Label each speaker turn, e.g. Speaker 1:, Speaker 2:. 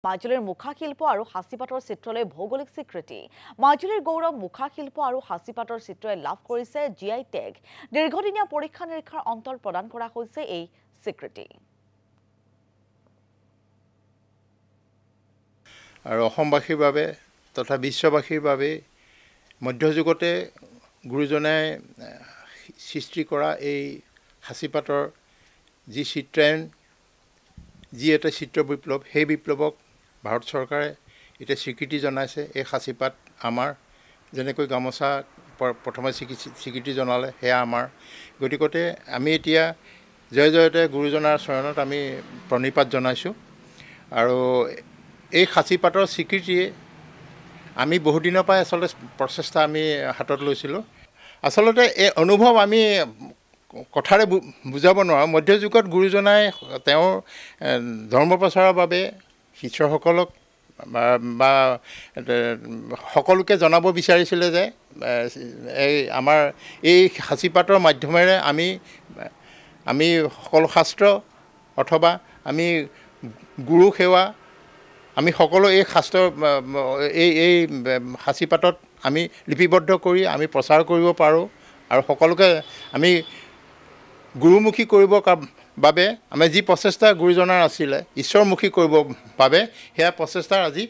Speaker 1: মাজুলীৰ মুখা শিল্প আৰু হাঁচিপাতৰ চিত্ৰলৈ ভৌগোলিক স্বীকৃতি মাজুলীৰ গৌৰৱ মুখা শিল্প আৰু হাঁচিপাতৰ চিত্ৰই লাভ কৰিছে জিআই টেগ দীৰ্ঘদিনীয়া পৰীক্ষা নিৰীক্ষাৰ অন্তত প্ৰদান কৰা হৈছে এই স্বীকৃতি
Speaker 2: আৰু অসমবাসীৰ বাবে তথা বিশ্ববাসীৰ বাবে মধ্যযুগতে গুৰুজনাই সৃষ্টি কৰা এই হাঁচিপাতৰ যি চিত্ৰায়ন যি এটা চিত্ৰ বিপ্লৱ সেই বিপ্লৱক ভাৰত চৰকাৰে এতিয়া স্বীকৃতি জনাইছে এই হাঁচিপাত আমাৰ যেনেকৈ গামোচা প্ৰথমে স্বীকৃতি জনালে সেয়া আমাৰ গতিকতে আমি এতিয়া জয় জয়তে গুৰুজনাৰ চৰণত আমি প্ৰণিপাত জনাইছোঁ আৰু এই হাঁচিপাতৰ স্বীকৃতিয়ে আমি বহুদিনৰ পৰাই আচলতে প্ৰচেষ্টা আমি হাতত লৈছিলোঁ আচলতে এই অনুভৱ আমি কথাৰে বুজাব নোৱাৰোঁ মধ্যযুগত গুৰুজনাই তেওঁৰ ধৰ্ম প্ৰচাৰৰ বাবে শিষ্যসকলক বা সকলোকে জনাব বিচাৰিছিলে যে এই আমাৰ এই হাঁচিপাতৰ মাধ্যমেৰে আমি সকলো শাস্ত্ৰ অথবা আমি গুৰু সেৱা আমি সকলো এই শাস্ত্ৰ এই হাঁচিপাতত আমি লিপিবদ্ধ কৰি আমি প্ৰচাৰ কৰিব পাৰোঁ আৰু সকলোকে আমি গুৰুমুখী কৰিবৰ বাবে আমাৰ যি প্ৰচেষ্টা গুৰুজনাৰ আছিলে ঈশ্বৰমুখী কৰিবৰ বাবে সেয়া প্ৰচেষ্টাৰ আজি